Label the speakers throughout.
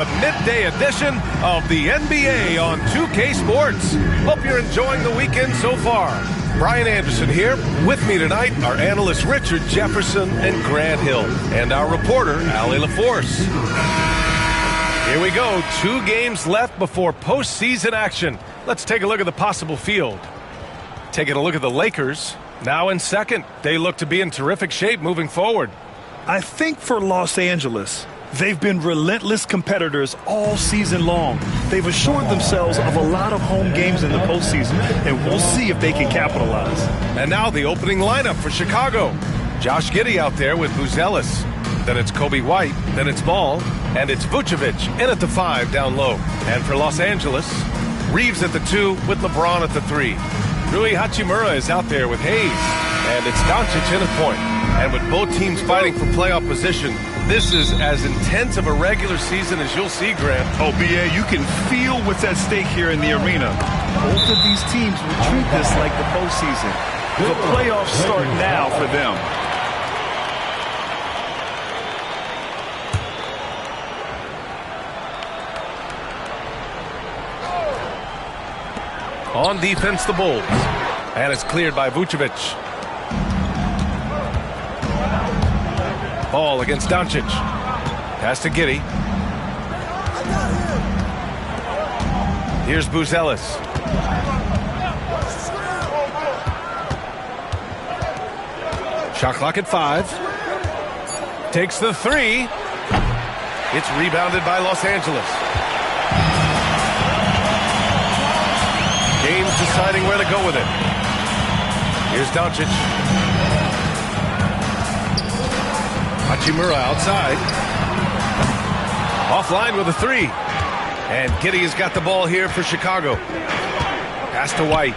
Speaker 1: A midday edition of the NBA on 2K Sports. Hope you're enjoying the weekend so far. Brian Anderson here. With me tonight are analysts Richard Jefferson and Grant Hill, and our reporter, Allie LaForce. Here we go. 2 games left before postseason action. Let's take a look at the possible field. Taking a look at the Lakers, now in second. They look to be in terrific shape moving forward.
Speaker 2: I think for Los Angeles, they've been relentless competitors all season long. They've assured themselves of a lot of home games in the postseason, and we'll see if they can capitalize.
Speaker 1: And now the opening lineup for Chicago. Josh Giddey out there with Buzelis. Then it's Kobe White, then it's Ball, and it's Vucevic in at the 5 down low. And for Los Angeles, Reeves at the 2 with LeBron at the 3. Rui Hachimura is out there with Hayes, and it's Doncic in at point. And with both teams fighting for playoff position, this is as intense of a regular season as you'll see, Grant.
Speaker 2: Oh, B.A., you can feel what's at stake here in the arena. Both of these teams will treat this like the postseason. The playoffs start now for them.
Speaker 1: On defense, the Bulls. And it's cleared by Vucevic. Ball against Doncic. Pass to Giddey. Here's Buzelis. Shot clock at 5. Takes the 3. It's rebounded by Los Angeles. James deciding where to go with it. Here's Doncic. Hachimura outside. Offline with a 3. And Giddey has got the ball here for Chicago. Pass to White.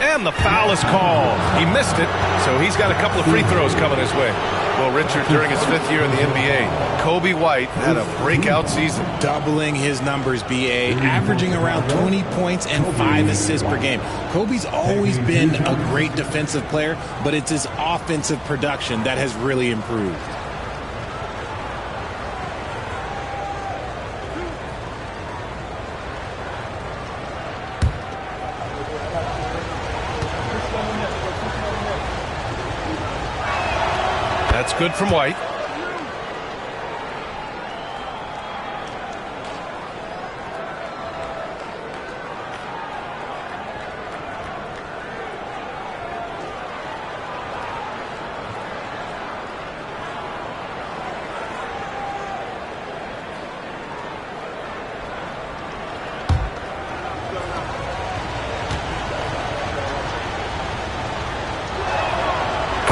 Speaker 1: And the foul is called. He missed it, so he's got a couple of free throws coming his way. Well, Richard, during his 5th year in the NBA, Kobe White had a breakout season.
Speaker 3: Doubling his numbers, B.A., averaging around 20 points and 5 assists per game. Kobe's always been a great defensive player, but it's his offensive production that has really improved.
Speaker 1: That's good from White.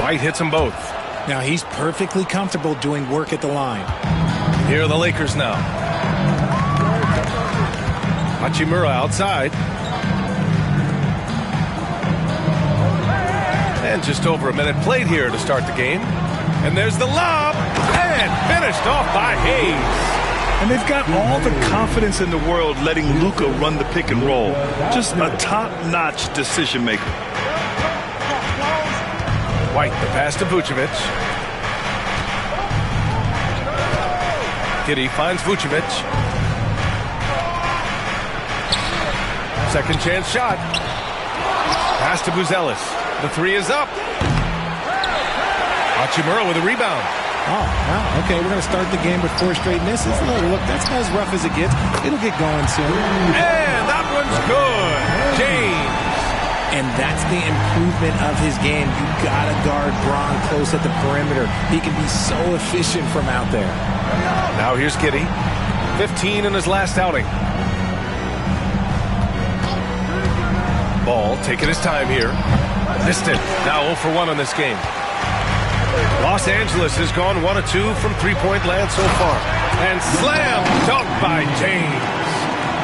Speaker 1: White hits them both.
Speaker 3: Now he's perfectly comfortable doing work at the line.
Speaker 1: Here are the Lakers now. Hachimura outside. And just over a minute played here to start the game. And there's the lob. And finished off by Hayes.
Speaker 2: And they've got all the confidence in the world letting Luka run the pick and roll. Just a top-notch decision maker.
Speaker 1: White, the pass to Vucevic. Giddey finds Vucevic. Second chance shot. Pass to Buzelis. The 3 is up. Hachimura with a rebound.
Speaker 3: Oh, wow. Okay, we're going to start the game with 4 straight misses. Look, that's as rough as it gets. It'll get going soon.
Speaker 1: And that one's good. James.
Speaker 3: And that's the improvement of his game. You got to guard Bron close at the perimeter. He can be so efficient from out there.
Speaker 1: Now here's Giddey. 15 in his last outing. Ball taking his time here. Missed it. Now 0 for 1 in this game. Los Angeles has gone 1 of 2 from three-point land so far. And slam dunk by James.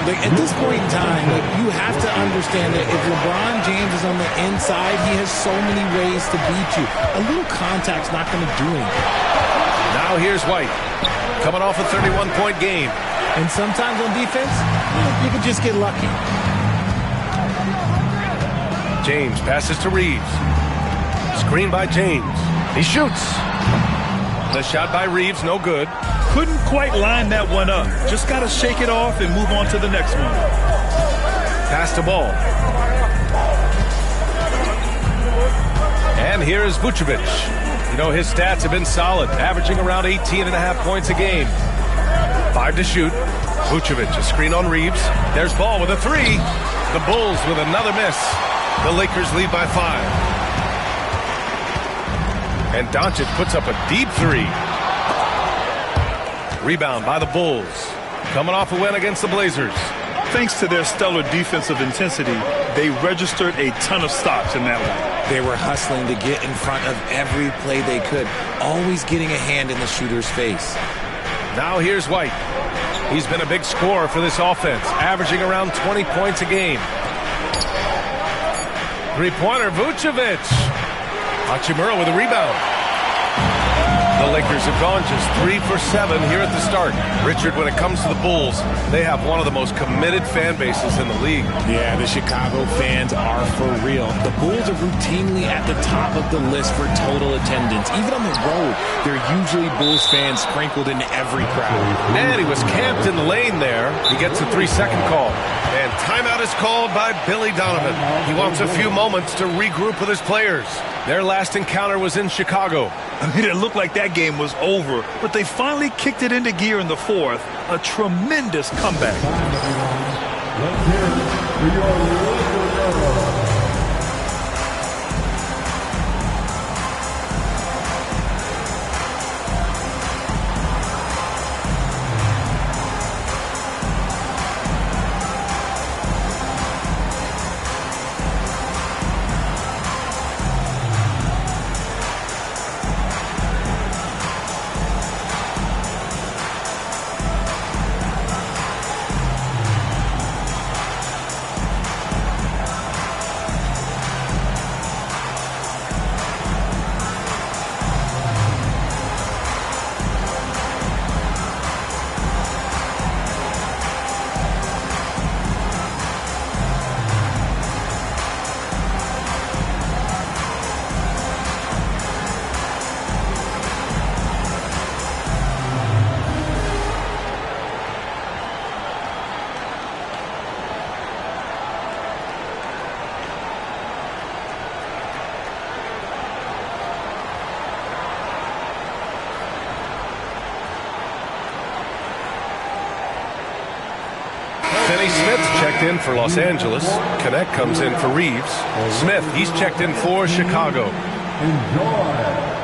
Speaker 3: At this point in time, you have to understand that if LeBron James is on the inside, he has so many ways to beat you. A little contact's not going to do anything.
Speaker 1: Now here's White, coming off a 31-point game.
Speaker 3: And sometimes on defense, you can just get lucky.
Speaker 1: James passes to Reeves. Screen by James. He shoots. The shot by Reeves, no good.
Speaker 2: Couldn't quite line that one up. Just got to shake it off and move on to the next one.
Speaker 1: Pass the ball. And here is Vucevic. You know, his stats have been solid, averaging around 18.5 points a game. 5 to shoot. Vucevic, a screen on Reeves. There's Ball with a 3. The Bulls with another miss. The Lakers lead by 5. And Doncic puts up a deep 3. Rebound by the Bulls. Coming off a win against the Blazers.
Speaker 2: Thanks to their stellar defensive intensity, they registered a ton of stops in that one.
Speaker 3: They were hustling to get in front of every play they could, always getting a hand in the shooter's face.
Speaker 1: Now here's White. He's been a big scorer for this offense, averaging around 20 points a game. Three-pointer, Vucevic. Hachimura with a rebound. The Lakers have gone just 3 for 7 here at the start. Richard, when it comes to the Bulls, they have one of the most committed fan bases in the league.
Speaker 3: Yeah, the Chicago fans are for real. The Bulls are routinely at the top of the list for total attendance. Even on the road, there are usually Bulls fans sprinkled in every crowd.
Speaker 1: And he was camped in the lane there. He gets a 3-second call. And timeout is called by Billy Donovan. He wants a few moments to regroup with his players. Their last encounter was in Chicago.
Speaker 2: I mean, it looked like that game was over, but they finally kicked it into gear in the fourth. A tremendous comeback.
Speaker 4: Let's hear it for your
Speaker 1: Finney Smith checked in for Los Angeles. Connect comes in for Reeves. Smith, he's checked in for Chicago.
Speaker 4: enjoy.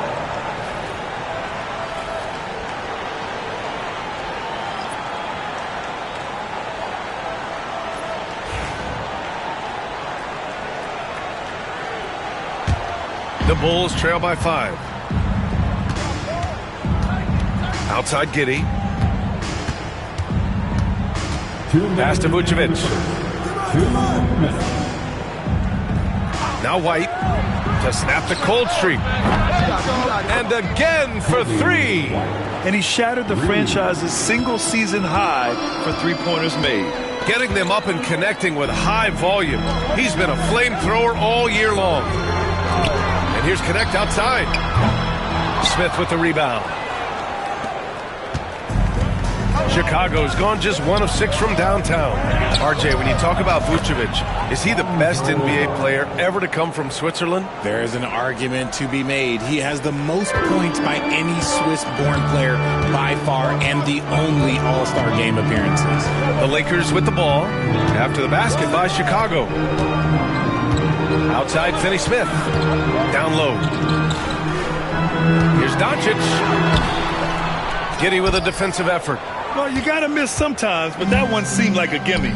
Speaker 1: The Bulls trail by 5. Outside Giddey. Pass to Vucevic. Now White to snap the cold streak. And again for 3.
Speaker 2: And he shattered the franchise's single-season high for three-pointers made.
Speaker 1: Getting them up and connecting with high volume. He's been a flamethrower all year long. And here's Connect outside. Smith with the rebound. Chicago's gone just 1 of 6 from downtown. RJ, when you talk about Vucevic, is he the best NBA player ever to come from Switzerland?
Speaker 3: There is an argument to be made. He has the most points by any Swiss-born player by far and the only All-Star game appearances.
Speaker 1: The Lakers with the ball after the basket by Chicago. Outside Finney Smith. Down low. Here's Doncic. Giddey with a defensive effort.
Speaker 2: Well, you got to miss sometimes, but that one seemed like a gimme.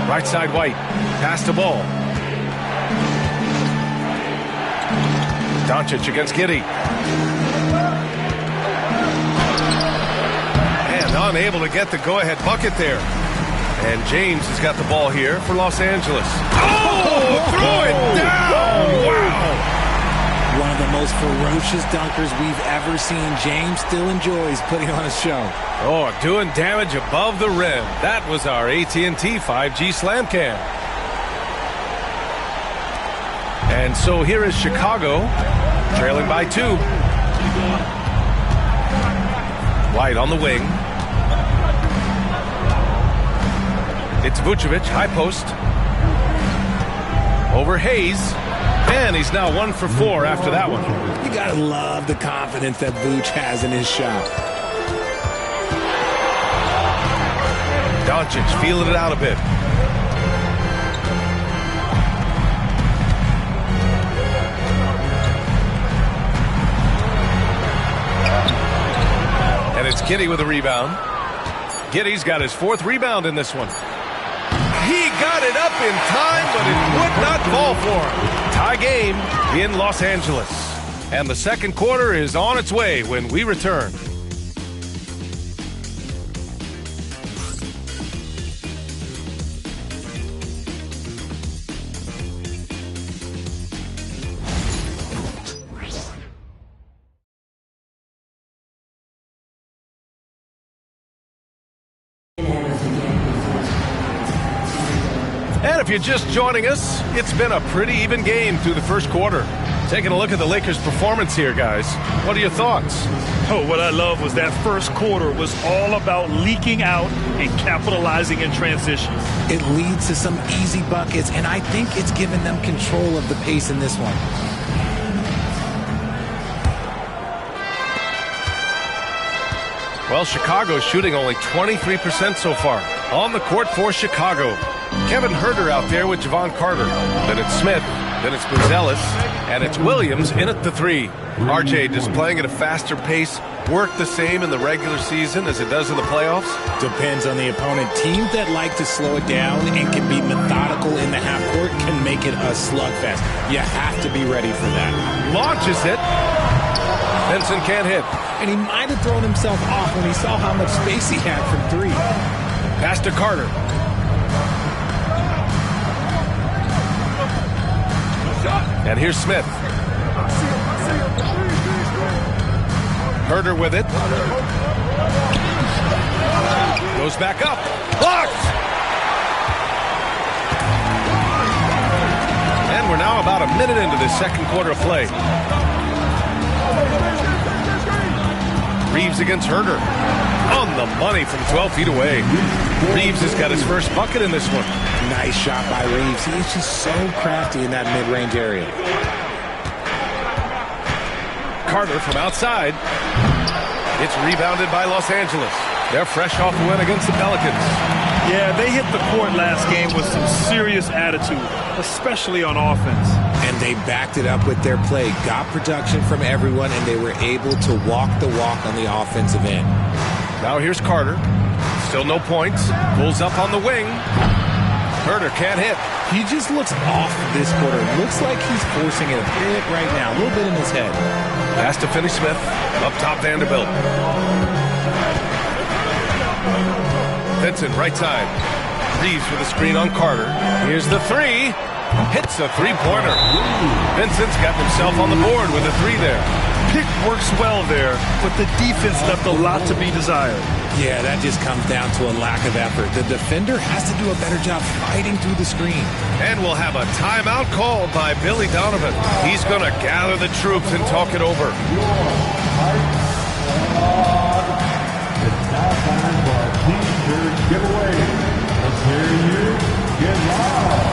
Speaker 1: Right side White. Pass the ball. Doncic against Giddey. And unable to get the go-ahead bucket there. And James has got the ball here for Los Angeles. Oh, throw it down! Wow!
Speaker 3: One of the most ferocious dunkers we've ever seen. James still enjoys putting on a show.
Speaker 1: Oh, doing damage above the rim. That was our AT&T 5G Slam Cam. And so here is Chicago, trailing by 2. White on the wing. It's Vucevic, high post. Over Hayes. And he's now 1 for 4 after that one.
Speaker 3: You gotta love the confidence that Vooch has in his shot.
Speaker 1: Doncic feeling it out a bit. And it's Giddey with a rebound. Giddey's got his 4th rebound in this one. He got it up in time, but it would not fall for him. Tie game in Los Angeles. And the second quarter is on its way when we return. And if you're just joining us, it's been a pretty even game through the first quarter. Taking a look at the Lakers' performance here, guys. What are your thoughts?
Speaker 2: Oh, what I love was that first quarter was all about leaking out and capitalizing in transition.
Speaker 3: It leads to some easy buckets, and I think it's given them control of the pace in this one.
Speaker 1: Well, Chicago's shooting only 23% so far. On the court for Chicago. Kevin Huerter out there with Javon Carter. Then it's Smith. Then it's Buzelis. And it's Williams in at the 3. RJ just playing at a faster pace. Work the same in the regular season as it does in the playoffs?
Speaker 3: Depends on the opponent. Teams that like to slow it down and can be methodical in the half court can make it a slugfest. You have to be ready for that.
Speaker 1: Launches it. Benson can't hit.
Speaker 3: And he might have thrown himself off when he saw how much space he had from 3.
Speaker 1: Pass to Carter. And here's Smith. Huerter with it. Goes back up. Blocked! And we're now about a minute into this second quarter of play. Reeves against Huerter. On the money from 12 feet away. Reeves has got his first bucket in this one.
Speaker 3: Nice shot by Reeves. He's just so crafty in that mid-range area.
Speaker 1: Carter from outside. It's rebounded by Los Angeles. They're fresh off the win against the Pelicans.
Speaker 2: Yeah, they hit the court last game with some serious attitude, especially on offense.
Speaker 3: And they backed it up with their play, got production from everyone, and they were able to walk the walk on the offensive end.
Speaker 1: Now here's Carter. Still no points. Pulls up on the wing. Huerter can't hit.
Speaker 3: He just looks off this quarter. Looks like he's forcing it a bit right now, a little bit in his head.
Speaker 1: Pass to Finney-Smith. Up top, Vanderbilt. Vincent, right side. Reeves with a screen on Carter. Here's the 3. Hits a 3-pointer. Vincent's got himself on the board with a 3 there.
Speaker 2: Pick works well there, but the defense left a lot to be desired.
Speaker 3: Yeah, that just comes down to a lack of effort. The defender has to do a better job fighting through the screen.
Speaker 1: And we'll have a timeout called by Billy Donovan. He's going to gather the troops and talk it over.
Speaker 4: It's now time for our T-shirt giveaway. Let's hear you get loud.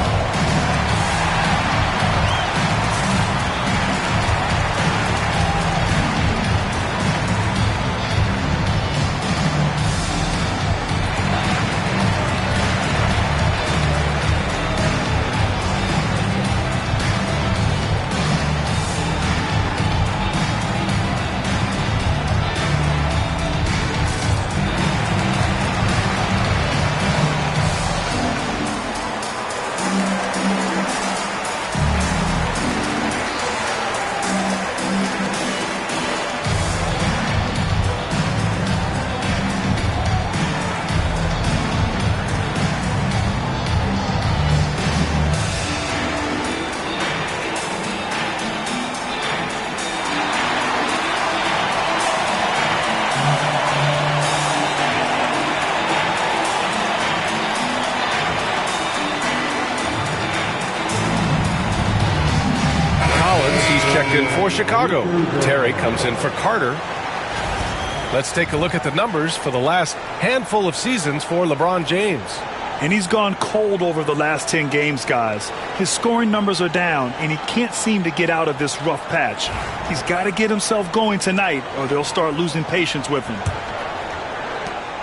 Speaker 1: In for Chicago. Terry comes in for Carter. Let's take a look at the numbers for the last handful of seasons for LeBron James.
Speaker 2: And he's gone cold over the last 10 games, guys. His scoring numbers are down, and he can't seem to get out of this rough patch. He's got to get himself going tonight, or they'll start losing patience with him.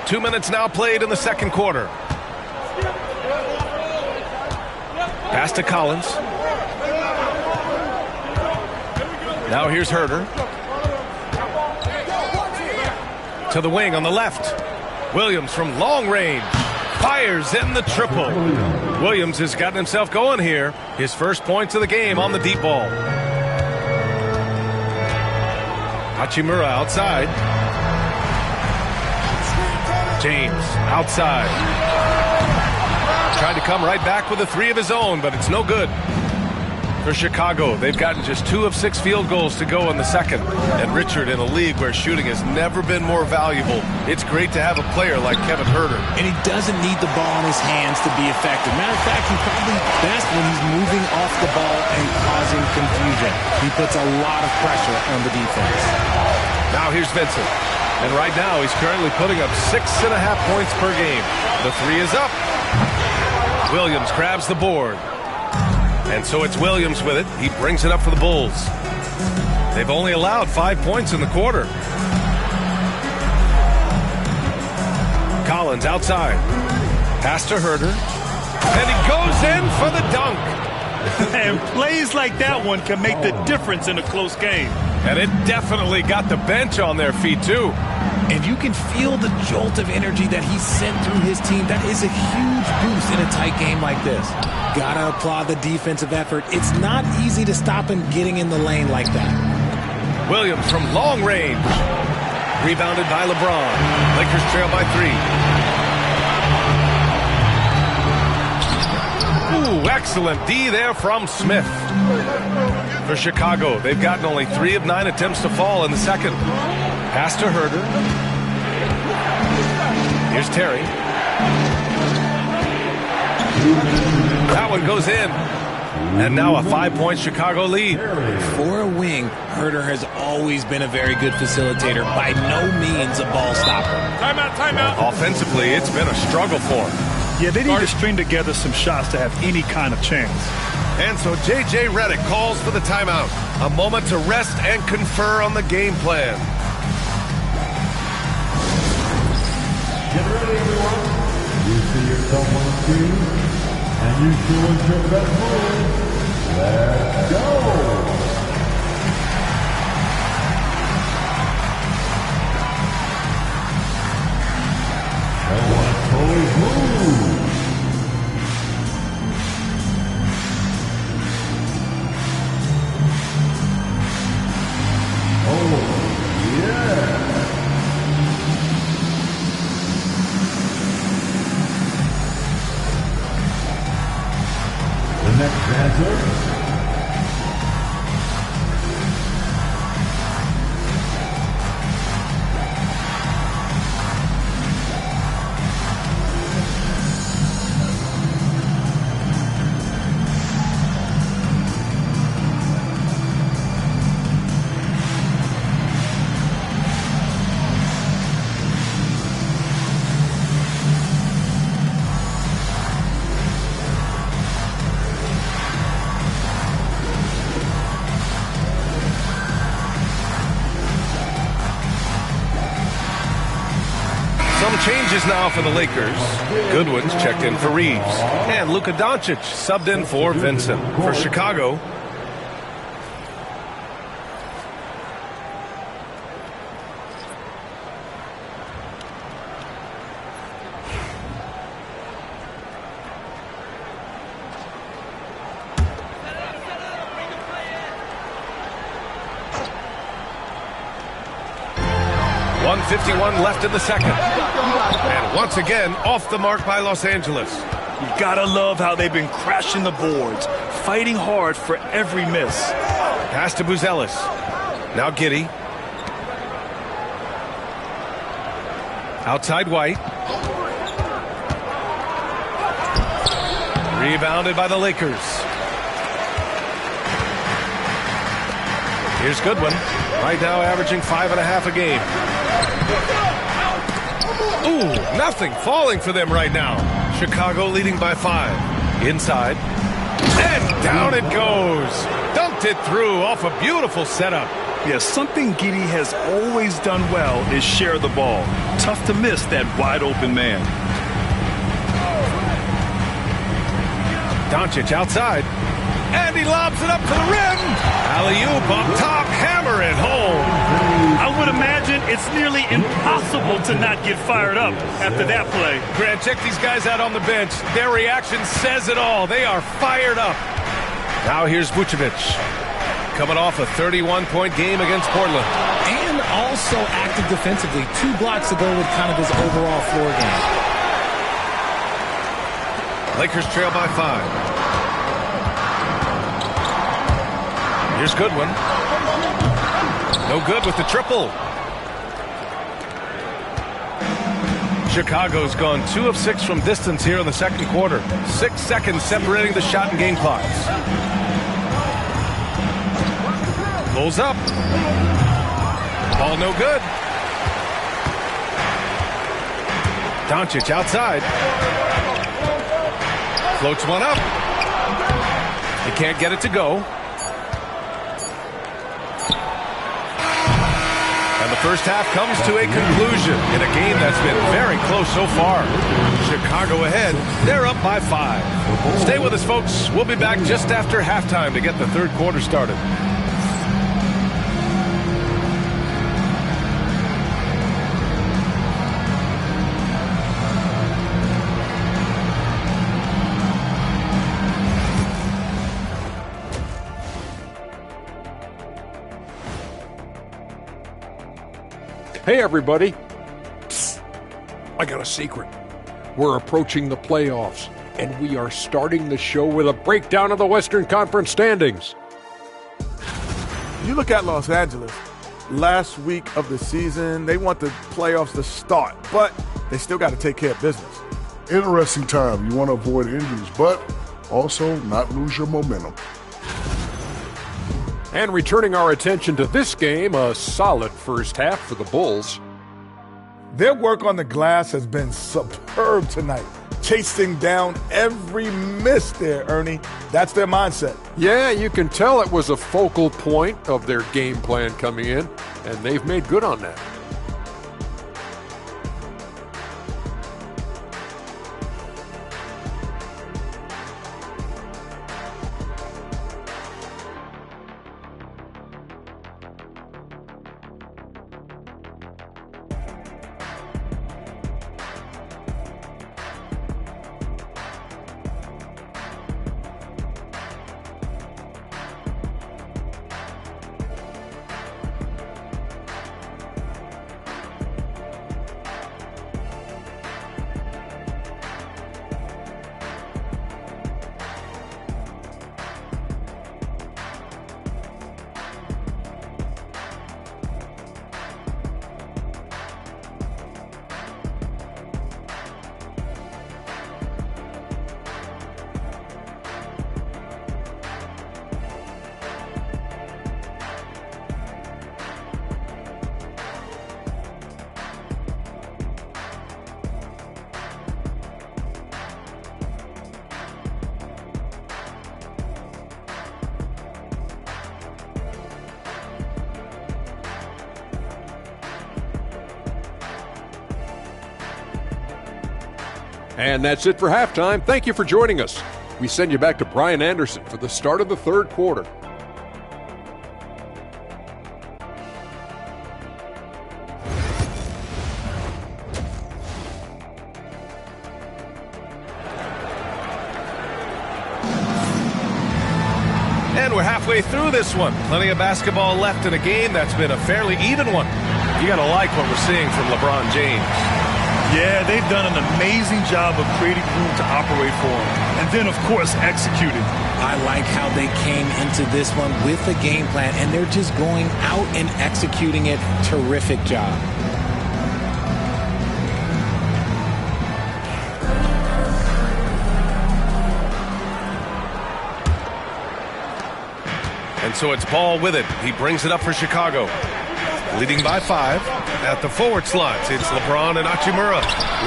Speaker 1: 2 minutes now played in the second quarter. Pass to Collins. Now here's Herder. To the wing on the left. Williams from long range. Fires in the triple. Williams has gotten himself going here. His first points of the game on the deep ball. Hachimura outside. James outside. Tried to come right back with a three of his own, but it's no good. For Chicago, they've gotten just 2 of 6 field goals to go in the second. And Richard, in a league where shooting has never been more valuable, it's great to have a player like Kevin Herder.
Speaker 3: And he doesn't need the ball in his hands to be effective. Matter of fact, he's probably best when he's moving off the ball and causing confusion. He puts a lot of pressure on the defense.
Speaker 1: Now here's Vincent. And right now, he's currently putting up 6.5 points per game. The three is up. Williams grabs the board. And so it's Williams with it. He brings it up for the Bulls. They've only allowed 5 points in the quarter. Collins outside. Pass to Herder. And he goes in for the dunk.
Speaker 2: And plays like that one can make the difference in a close game.
Speaker 1: And it definitely got the bench on their feet, too.
Speaker 3: And you can feel the jolt of energy that he sent through his team. That is a huge boost in a tight game like this. Gotta applaud the defensive effort. It's not easy to stop him getting in the lane like that.
Speaker 1: Williams from long range. Rebounded by LeBron. Lakers trail by 3. Ooh, excellent D there from Smith. For Chicago, they've gotten only 3 of 9 attempts to fall in the second. Pass to Herder. Here's Terry. That one goes in. And now a 5-point Chicago lead.
Speaker 3: For a wing, Herder has always been a very good facilitator. By no means a ball stopper.
Speaker 1: Timeout. Offensively, it's been a struggle for him.
Speaker 2: Yeah, they need to string together some shots to have any kind of chance.
Speaker 1: And so J.J. Redick calls for the timeout. A moment to rest and confer on the game plan.
Speaker 4: Get ready, everyone. You see yourself on the screen, and you choose your best move. Let's go. That was Cody's move. Oh, yeah. The next dancer.
Speaker 1: Changes now for the Lakers. Goodwin's checked in for Reeves. And Luka Doncic subbed in for Vincent. For Chicago, .151 left in the second. And once again, off the mark by Los Angeles.
Speaker 2: You gotta love how they've been crashing the boards, fighting hard for every miss.
Speaker 1: Pass to Buzelis. Now Giddey. Outside White. Rebounded by the Lakers. Here's Goodwin. Right now averaging 5.5 a game. Ooh, nothing falling for them right now. Chicago leading by 5. Inside. And down it goes. Dunked it through off a beautiful setup.
Speaker 2: Yeah, something Giddey has always done well is share the ball. Tough to miss that wide open man.
Speaker 1: Doncic outside. And he lobs it up to the rim. Alley-oop up top, hammer it home.
Speaker 2: I would imagine it's nearly impossible to not get fired up after that play.
Speaker 1: Grant, check these guys out on the bench. Their reaction says it all. They are fired up. Now here's Vucevic. Coming off a 31-point game against Portland.
Speaker 3: And also active defensively. 2 blocks to go with kind of his overall floor game.
Speaker 1: Lakers trail by 5. Here's Goodwin. No good with the triple. Chicago's gone 2 of 6 from distance here in the second quarter. 6 seconds separating the shot and game clocks. Pulls up. Ball no good. Doncic outside. Floats one up. He can't get it to go. And the first half comes to a conclusion in a game that's been very close so far. Chicago ahead. They're up by 5. Stay with us, folks. We'll be back just after halftime to get the third quarter started.
Speaker 5: Hey, everybody. Psst. I got a secret. We're approaching the playoffs, and we are starting the show with a breakdown of the Western Conference standings.
Speaker 6: You look at Los Angeles, last week of the season, they want the playoffs to start, but they still got to take care of business.
Speaker 7: Interesting time. You want to avoid injuries, but also not lose your momentum.
Speaker 5: And returning our attention to this game, a solid first half for the Bulls.
Speaker 6: Their work on the glass has been superb tonight. Chasing down every miss there, Ernie. That's their mindset.
Speaker 5: Yeah, you can tell it was a focal point of their game plan coming in, and they've made good on that. And that's it for halftime. Thank you for joining us. We send you back to Brian Anderson for the start of the third quarter.
Speaker 1: And we're halfway through this one. Plenty of basketball left in a game that's been a fairly even one. You got to like what we're seeing from LeBron James.
Speaker 2: Yeah, they've done an amazing job of creating room to operate for him. And then, of course, executing.
Speaker 3: I like how they came into this one with a game plan, and they're just going out and executing it. Terrific job.
Speaker 1: And so it's Ball with it. He brings it up for Chicago. Leading by 5. At the forward slots, it's LeBron and Hachimura.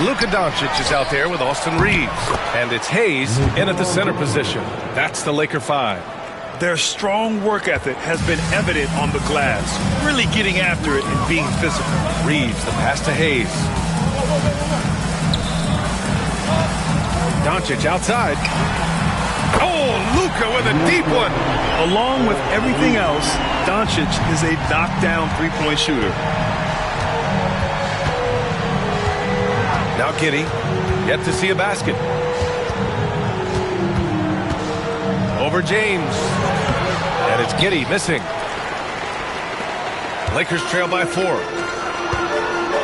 Speaker 1: Luka Doncic is out there with Austin Reeves. And it's Hayes in at the center position. That's the Laker 5.
Speaker 2: Their strong work ethic has been evident on the glass, really getting after it and being physical.
Speaker 1: Reeves, the pass to Hayes. Doncic outside. Oh, Luka with a deep one.
Speaker 2: Along with everything else, Doncic is a knockdown three-point shooter.
Speaker 1: Now Giddey, yet to see a basket. Over James. And it's Giddey missing. Lakers trail by 4.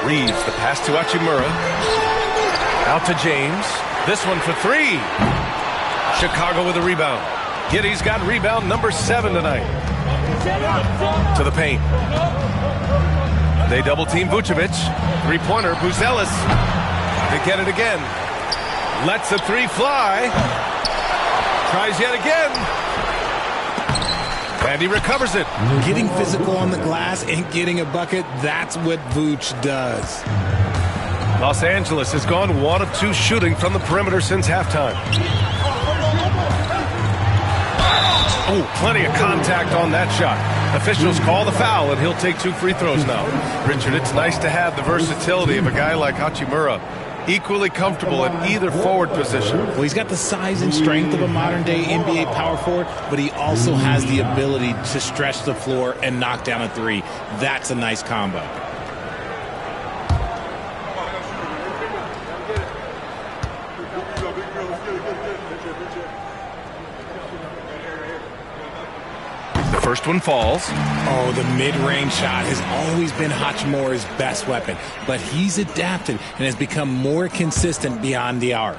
Speaker 1: Reeves, the pass to Hachimura. Out to James. This one for 3. Chicago with a rebound. Giddey's got rebound number 7 tonight. To the paint. They double-team Vucevic. Three-pointer, Buzelis. They get it again. Lets the 3 fly. Tries yet again. And he recovers it.
Speaker 3: Getting physical on the glass and getting a bucket, that's what Vooch does.
Speaker 1: Los Angeles has gone 1 of 2 shooting from the perimeter since halftime. Oh, plenty of contact on that shot. Officials call the foul, and he'll take 2 free throws now. Richard, it's nice to have the versatility of a guy like Hachimura. Equally comfortable at either forward position.
Speaker 3: Well, he's got the size and strength of a modern-day NBA power forward, but he also has the ability to stretch the floor and knock down a 3. That's a nice combo.
Speaker 1: First one falls.
Speaker 3: Oh, the mid-range shot has always been Hachimura's best weapon, but he's adapted and has become more consistent beyond the arc.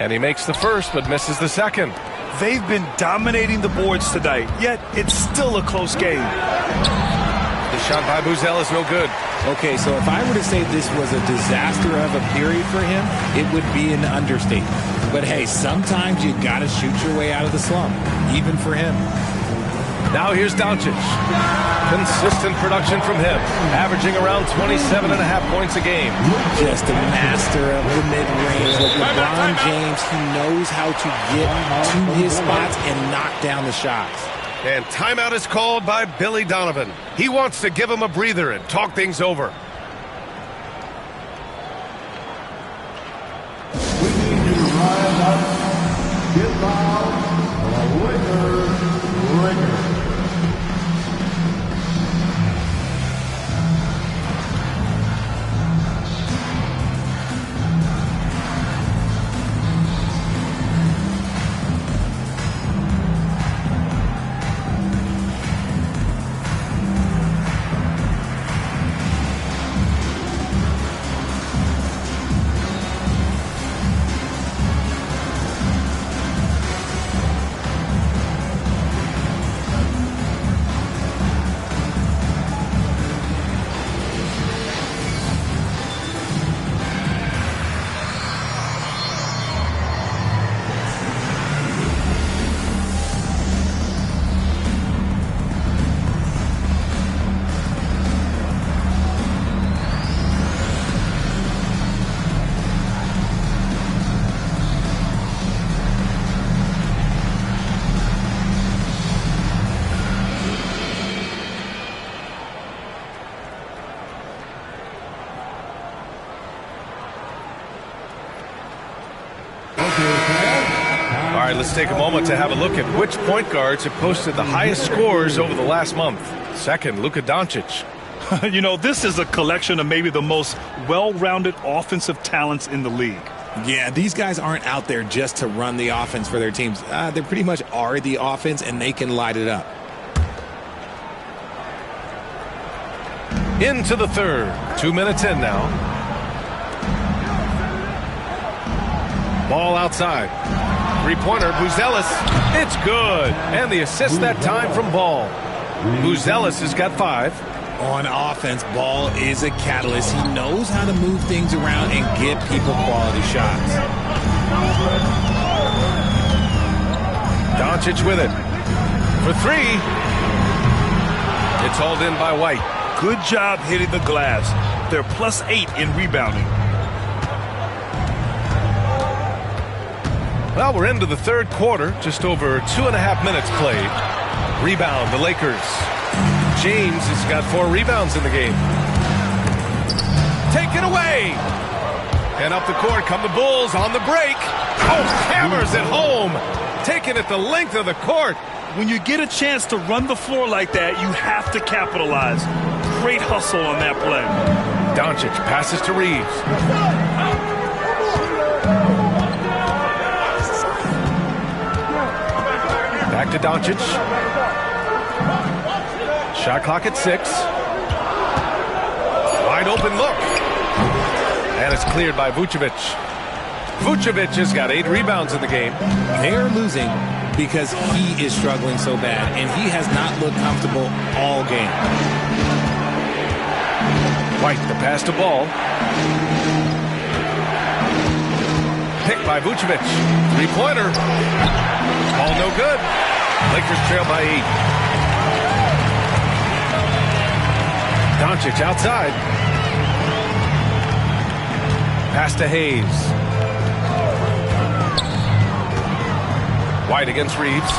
Speaker 1: And he makes the first, but misses the second.
Speaker 2: They've been dominating the boards tonight, yet it's still a close game.
Speaker 1: The shot by Buzelis no good.
Speaker 3: Okay, so if I were to say this was a disaster of a period for him, it would be an understatement. But hey, sometimes you got to shoot your way out of the slump, even for him.
Speaker 1: Now here's Doncic. Consistent production from him, averaging around 27.5 points a game.
Speaker 3: Just a master of the mid-range. With LeBron James, he knows how to get to his spots and knock down the shots.
Speaker 1: And timeout is called by Billy Donovan. He wants to give him a breather and talk things over.
Speaker 4: We need you to rise up, get loud, Lakers.
Speaker 1: All right, let's take a moment to have a look at which point guards have posted the highest scores over the last month. Second, Luka Doncic.
Speaker 2: You know, this is a collection of maybe the most well-rounded offensive talents in the league.
Speaker 3: Yeah, these guys aren't out there just to run the offense for their teams. They pretty much are the offense, and they can light it up.
Speaker 1: Into the third. 2 minutes in now. Ball outside. Three-pointer, Buzelis. It's good. And the assist that time from Ball. Buzelis has got 5.
Speaker 3: On offense, Ball is a catalyst. He knows how to move things around and give people quality shots.
Speaker 1: Doncic with it. For three. It's hauled in by White.
Speaker 2: Good job hitting the glass. They're +8 in rebounding.
Speaker 1: Well, we're into the third quarter. Just over 2.5 minutes played. Rebound, the Lakers. James has got 4 rebounds in the game. Take it away. And up the court come the Bulls on the break. Oh, hammers it home. Taking it the length of the court.
Speaker 2: When you get a chance to run the floor like that, you have to capitalize. Great hustle on that play.
Speaker 1: Doncic passes to Reeves. Back to Doncic. Shot clock at 6. Wide open look. And it's cleared by Vucevic. Vucevic has got 8 rebounds in the game.
Speaker 3: They are losing because he is struggling so bad, and he has not looked comfortable all game.
Speaker 1: White, the pass to Ball. Picked by Vucevic. 3-pointer. Ball no good. Lakers trail by 8. Doncic outside. Pass to Hayes. White against Reeves.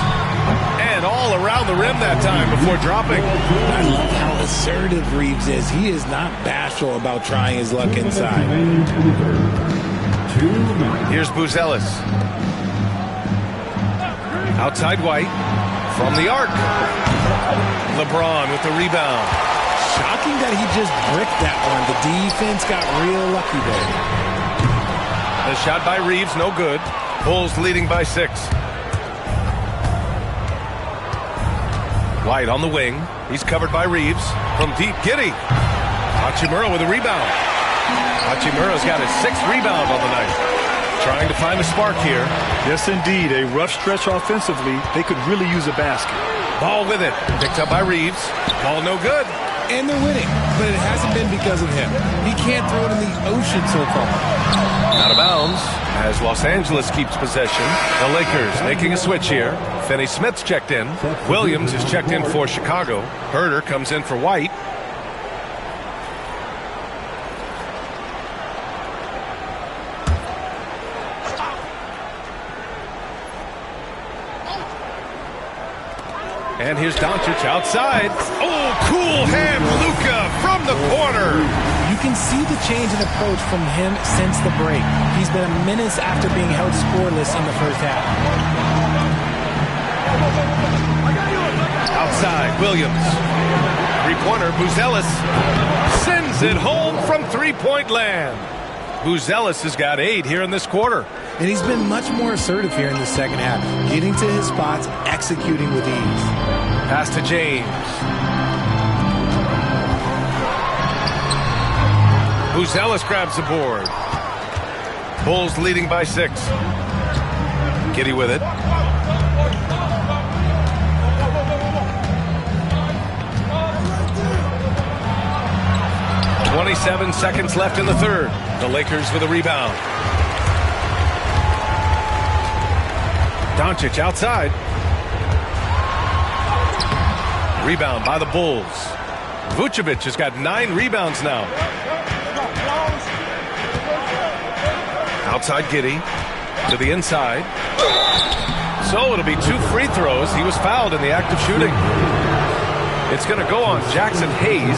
Speaker 1: And all around the rim that time before dropping.
Speaker 3: I love how assertive Reeves is. He is not bashful about trying his luck inside.
Speaker 1: Here's Buzelis. Outside White. From the arc. LeBron with the rebound.
Speaker 3: Shocking that he just bricked that one. The defense got real lucky there.
Speaker 1: The shot by Reeves, no good. Bulls leading by 6. White on the wing. He's covered by Reeves. From deep, Giddey. Hachimura with a rebound. Hachimura's got his 6th rebound on the night. Trying to find a spark here.
Speaker 2: Yes, indeed. A rough stretch offensively. They could really use a basket.
Speaker 1: Ball with it. Picked up by Reeves. Ball no good.
Speaker 3: And they're winning, but it hasn't been because of him. He can't throw it in the ocean so far.
Speaker 1: Out of bounds as Los Angeles keeps possession. The Lakers making a switch here. Finney Smith's checked in. Williams is checked in for Chicago. Herter comes in for White. And here's Doncic outside. Oh, cool hand, Luka from the corner.
Speaker 3: You can see the change in approach from him since the break. He's been a menace after being held scoreless in the first half.
Speaker 1: Outside, Williams. 3-pointer, Buzelis sends it home from 3-point land. Buzelis has got 8 here in this quarter.
Speaker 3: And he's been much more assertive here in the second half, getting to his spots, executing with ease.
Speaker 1: Pass to James. Buzelis grabs the board. Bulls leading by 6. Giddey with it. .27 seconds left in the third. The Lakers with a rebound. Doncic outside. Rebound by the Bulls. Vucevic has got 9 rebounds now. Outside Giddey to the inside. So it'll be 2 free throws. He was fouled in the act of shooting. It's going to go on Jackson Hayes.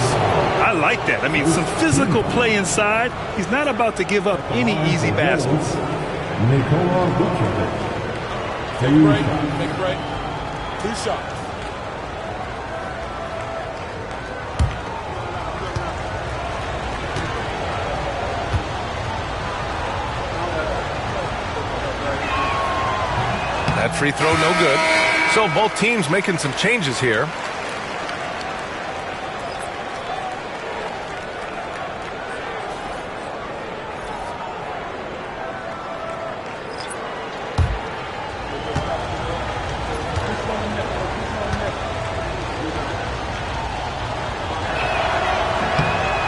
Speaker 2: I like that. I mean, some physical play inside. He's not about to give up any easy baskets.
Speaker 4: Nikola Vucevic.
Speaker 5: Take a break. Take a break. 2 shots.
Speaker 1: That free throw no good. So both teams making some changes here.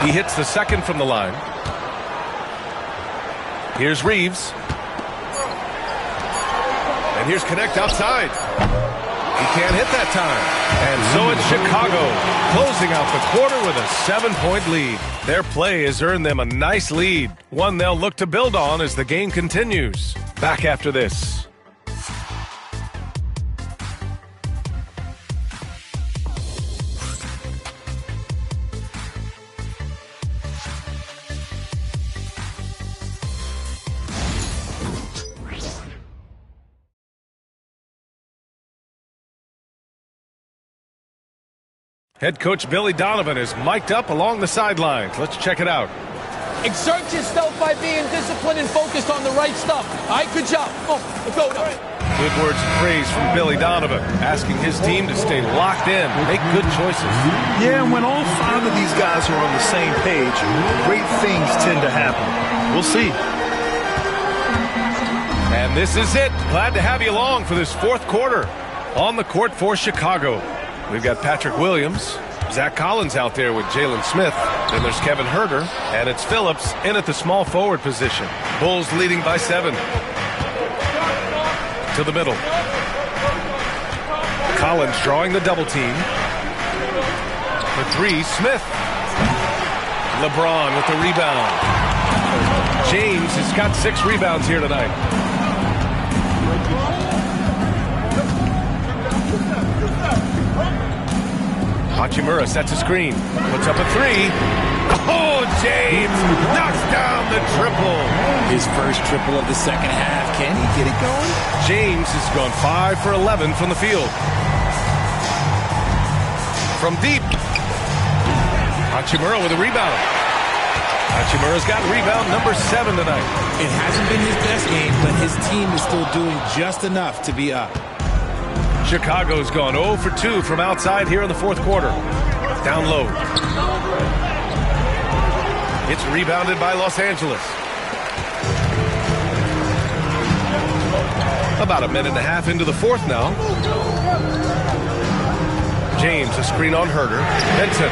Speaker 1: He hits the second from the line. Here's Reeves. And here's Connect outside. He can't hit that time. And so it's Chicago, closing out the quarter with a 7-point lead. Their play has earned them a nice lead, one they'll look to build on as the game continues. Back after this. Head coach Billy Donovan is mic'd up along the sidelines. Let's check it out.
Speaker 8: Exert yourself by being disciplined and focused on the right stuff. All right, good job. Oh, go.
Speaker 1: Good words of praise from Billy Donovan, asking his team to stay locked in, make good choices.
Speaker 2: Yeah, and when all 5 of these guys are on the same page, great things tend to happen. We'll see.
Speaker 1: And this is it. Glad to have you along for this 4th quarter. On the court for Chicago, we've got Patrick Williams, Zach Collins out there with Jalen Smith. Then there's Kevin Huerter, and it's Phillips in at the small forward position. Bulls leading by 7. To the middle. Collins drawing the double team. For 3, Smith. LeBron with the rebound. James has got 6 rebounds here tonight. Hachimura sets a screen, puts up a 3. Oh, James knocks down the triple.
Speaker 3: His first triple of the second half. Can he get it going?
Speaker 1: James has gone 5 for 11 from the field. From deep. Hachimura with a rebound. Hachimura's got rebound number 7 tonight.
Speaker 3: It hasn't been his best game, but his team is still doing just enough to be up.
Speaker 1: Chicago's gone 0 for 2 from outside here in the 4th quarter. Down low. It's rebounded by Los Angeles. About a minute and a half into the 4th now. James, a screen on Huerter. Benson,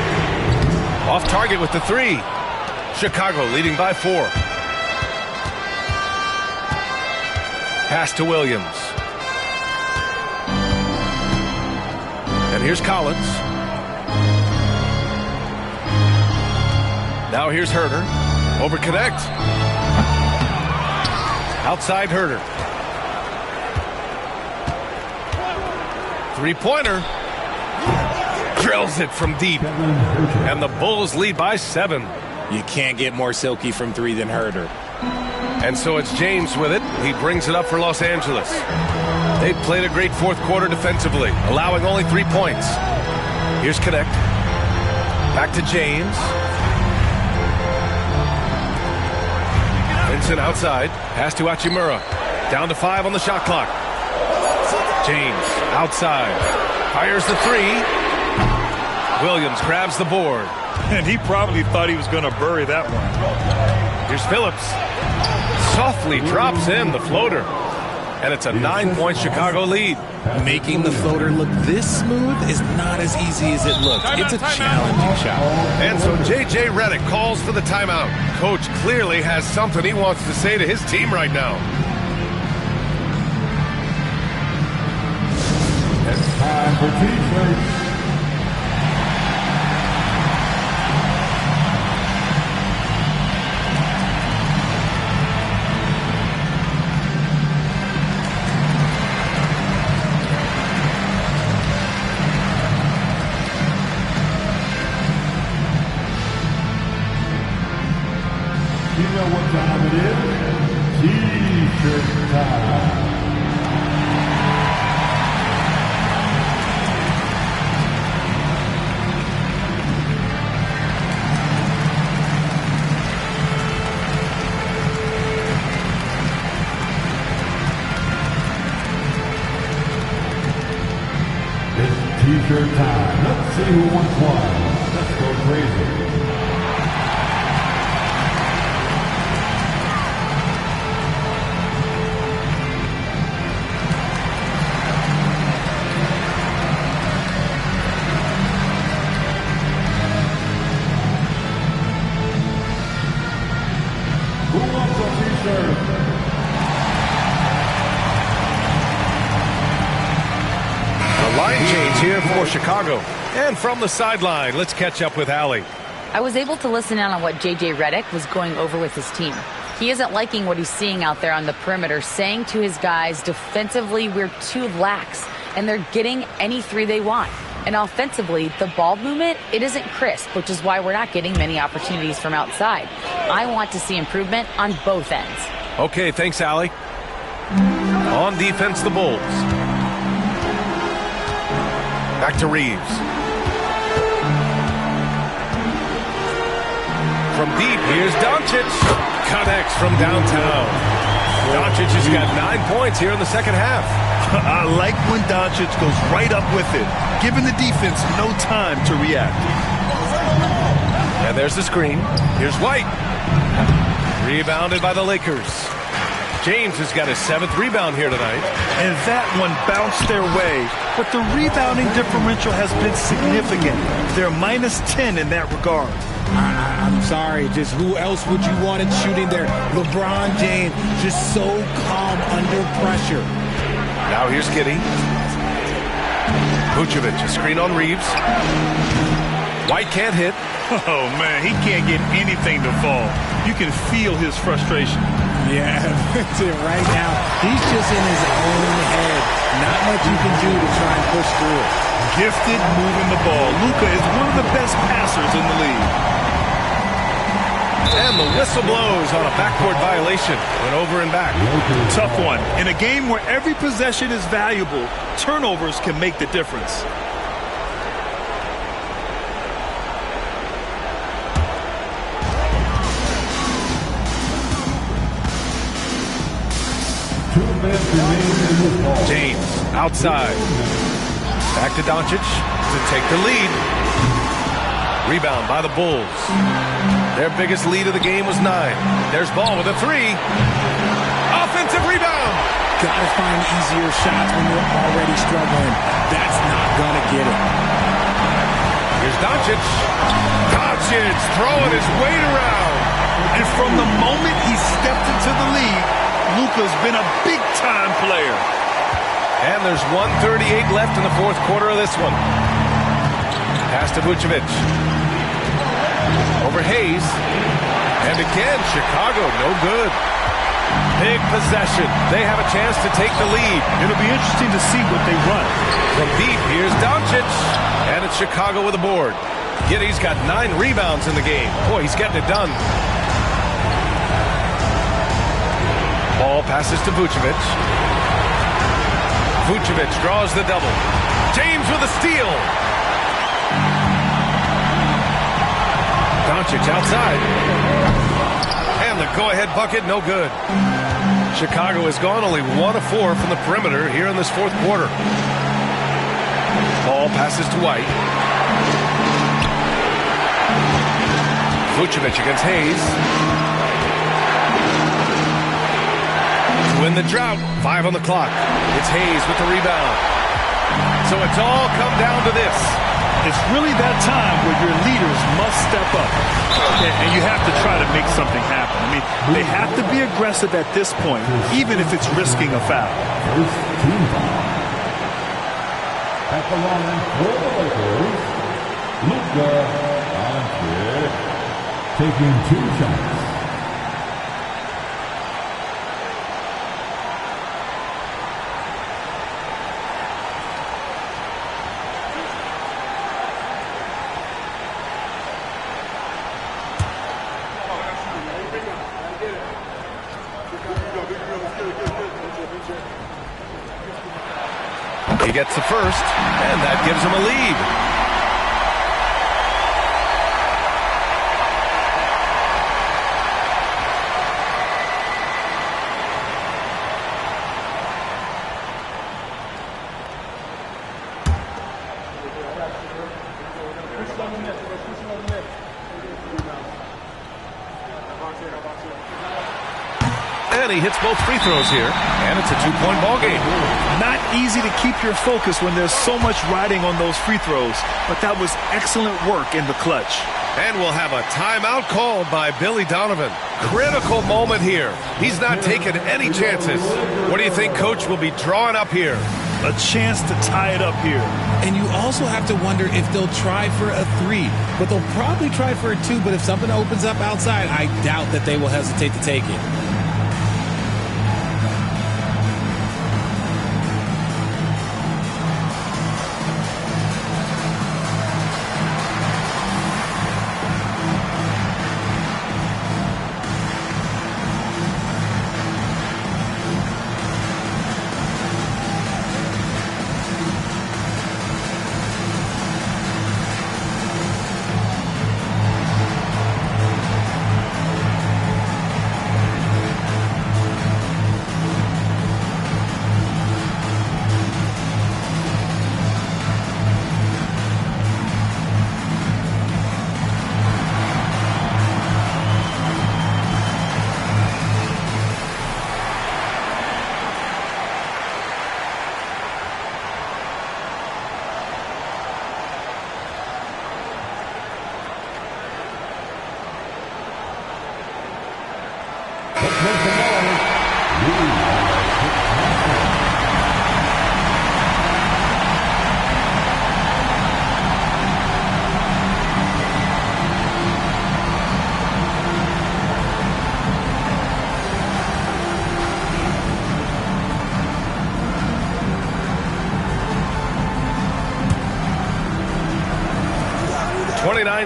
Speaker 1: off target with the 3. Chicago leading by 4. Pass to Williams. And here's Collins. Now here's Huerter. Over Connect. Outside Huerter. 3-pointer. Drills it from deep. And the Bulls lead by 7.
Speaker 3: You can't get more silky from 3 than Huerter.
Speaker 1: And so it's James with it. He brings it up for Los Angeles. They played a great 4th quarter defensively, allowing only 3 points. Here's Connect. Back to James. Vincent outside. Pass to Hachimura. Down to 5 on the shot clock. James outside. Fires the 3. Williams grabs the board.
Speaker 2: And he probably thought he was going to bury that one.
Speaker 1: Here's Phillips. Softly drops in the floater. And it's a 9-point Chicago lead.
Speaker 3: Making the floater look this smooth is not as easy as it looks. It's a challenging shot.
Speaker 1: And so J.J. Redick calls for the timeout. Coach clearly has something he wants to say to his team right now.
Speaker 4: It's time for T-shirts. You know what time it is? T-shirt time. It's T-shirt time. Let's see who wants one. Let's go crazy. Who wants a T-shirt?
Speaker 1: Line change here for Chicago. And from the sideline, let's catch up with Allie.
Speaker 9: I was able to listen in on what J.J. Redick was going over with his team. He isn't liking what he's seeing out there on the perimeter, saying to his guys, defensively, we're too lax, and they're getting any three they want. And offensively, the ball movement, it isn't crisp, which is why we're not getting many opportunities from outside. I want to see improvement on both ends.
Speaker 1: Okay, thanks, Allie. On defense, the Bulls. Back to Reeves. From deep, here's Doncic. Connects from downtown. Doncic has got 9 points here in the second half.
Speaker 2: I like when Doncic goes right up with it, giving the defense no time to react.
Speaker 1: And there's the screen. Here's White. Rebounded by the Lakers. James has got his 7th rebound here tonight.
Speaker 2: And that one bounced their way. But the rebounding differential has been significant. They're -10 in that regard.
Speaker 3: I'm sorry, just who else would you want it shooting there? LeBron James, just so calm under pressure.
Speaker 1: Now here's Giddey. Vucevic, a screen on Reeves. White can't hit.
Speaker 2: Oh, man, he can't get anything to fall. You can feel his frustration.
Speaker 3: Yeah, that's it right now. He's just in his own head. Not much you can do to try and push through it.
Speaker 2: Gifted moving the ball. Luka is one of the best passers in the league.
Speaker 1: And the whistle blows on a backcourt violation. Went over and back.
Speaker 2: Tough one. In a game where every possession is valuable, turnovers can make the difference.
Speaker 1: James outside. Back to Doncic to take the lead. Rebound by the Bulls. Their biggest lead of the game was 9. There's Ball with a 3. Offensive rebound.
Speaker 3: Gotta find easier shots when you're already struggling. That's not gonna get it.
Speaker 1: Here's Doncic. Doncic throwing his weight around.
Speaker 2: And from the moment he stepped into the league, Luka's been a big-time player.
Speaker 1: And there's 1:38 left in the fourth quarter of this one. Pass to Vucevic. Over Hayes. And again, Chicago, no good. Big possession. They have a chance to take the lead.
Speaker 2: It'll be interesting to see what they run.
Speaker 1: From deep, here's Doncic. And it's Chicago with a board. Giddey's got 9 rebounds in the game. Boy, he's getting it done. Ball passes to Vucevic. Vucevic draws the double. James with a steal. Doncic outside. And the go-ahead bucket, no good. Chicago has gone only 1 of 4 from the perimeter here in this fourth quarter. Ball passes to White. Vucevic against Hayes. To win the drought, 5 on the clock. It's Hayes with the rebound. So it's all come down to this.
Speaker 2: It's really that time where your leaders must step up. And you have to try to make something happen. I mean, they have to be aggressive at this point, even if it's risking a foul.
Speaker 4: First team foul. At the line for the Lakers, Luka Doncic taking 2 shots.
Speaker 1: He gets the first, and that gives him a lead. And he hits both free throws here. And it's a 2-point ball game.
Speaker 2: Not easy to keep your focus when there's so much riding on those free throws. But that was excellent work in the clutch.
Speaker 1: And we'll have a timeout called by Billy Donovan. Critical moment here. He's not taking any chances. What do you think Coach will be drawing up here?
Speaker 2: A chance to tie it up here.
Speaker 3: And you also have to wonder if they'll try for a 3. But they'll probably try for a 2. But if something opens up outside, I doubt that they will hesitate to take it.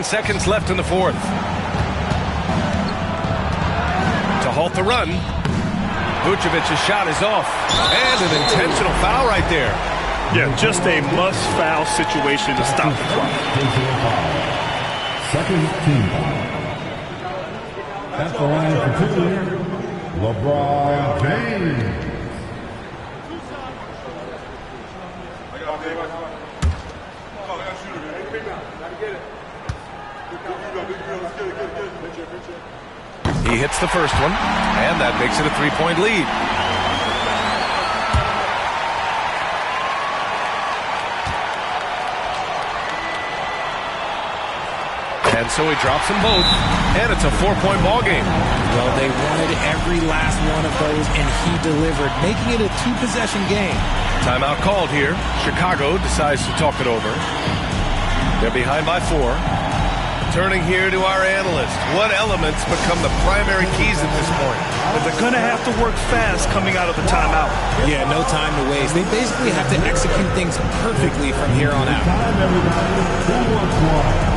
Speaker 1: Seconds left in the fourth. To halt the run, Vucevic's shot is off. And an intentional foul right there.
Speaker 2: Yeah, just a must-foul situation to stop the clock.
Speaker 4: Second team foul. At the line for 2, LeBron James.
Speaker 1: He hits the first one, and that makes it a 3-point lead. And so he drops them both, and it's a 4-point ball game.
Speaker 3: Well, they wanted every last one of those, and he delivered, making it a 2-possession game.
Speaker 1: Timeout called here. Chicago decides to talk it over. They're behind by 4. Turning here to our analyst. What elements become the primary keys at this point?
Speaker 2: But they're going to have to work fast coming out of the timeout.
Speaker 3: Yeah, no time to waste. They basically have to execute things perfectly from here on out.
Speaker 4: Time, everybody. 2-1-1.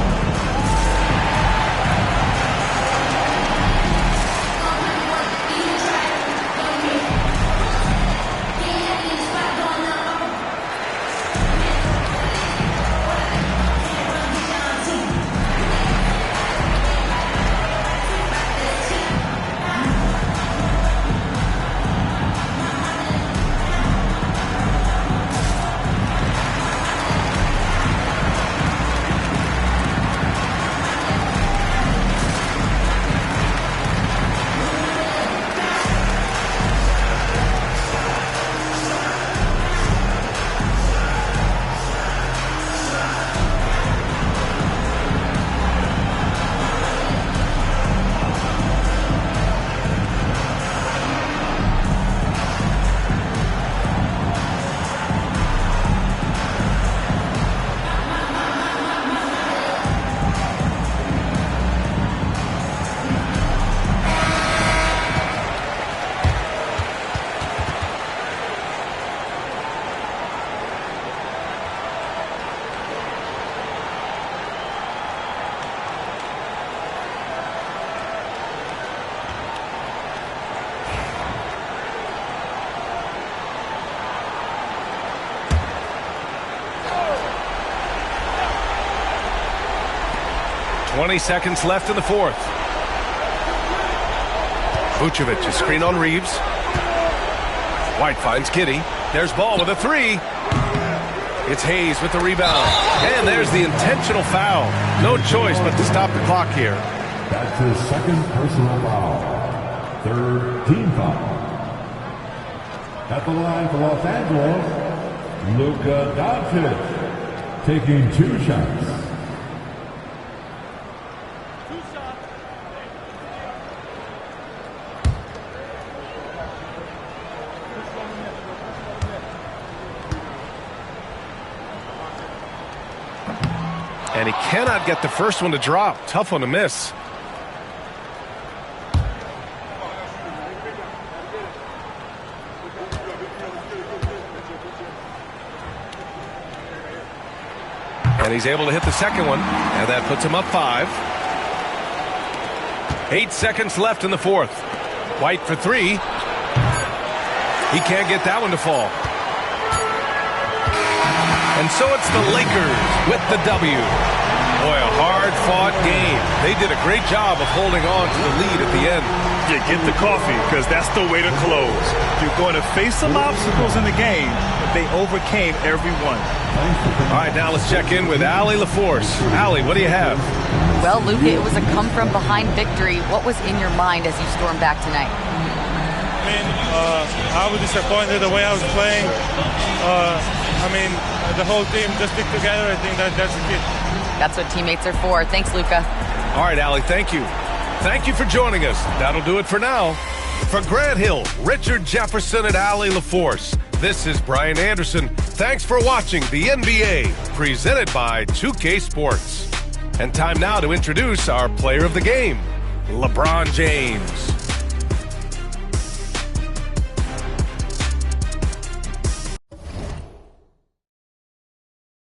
Speaker 1: .20 seconds left in the fourth. Vucevic, a screen on Reeves. White finds Giddey. There's Ball with a 3. It's Hayes with the rebound. And there's the intentional foul. No choice but to stop the clock here.
Speaker 4: That's his second personal foul. third team foul. At the line for Los Angeles, Luka Doncic, taking 2 shots.
Speaker 1: And he cannot get the first one to drop. Tough one to miss. And he's able to hit the second one, and that puts him up 5. 8 seconds left in the fourth. White for 3. He can't get that one to fall. And so it's the Lakers with the W. Boy, a hard-fought game. They did a great job of holding on to the lead at the end.
Speaker 2: Yeah, get the coffee, because that's the way to close. You're going to face some obstacles in the game, but they overcame every one.
Speaker 1: All right, now let's check in with Allie LaForce. Allie, what do you have?
Speaker 9: Well, Luka, it was a come-from-behind victory. What was in your mind as you stormed back tonight?
Speaker 10: I was disappointed the way I was playing. The whole team just stick together. I think that's the key.
Speaker 9: That's what teammates are for. Thanks, Luka.
Speaker 1: All right, Allie, thank you. Thank you for joining us. That'll do it for now. For Grant Hill, Richard Jefferson, and Allie LaForce, this is Brian Anderson. Thanks for watching the NBA, presented by 2K Sports. And time now to introduce our player of the game, LeBron James.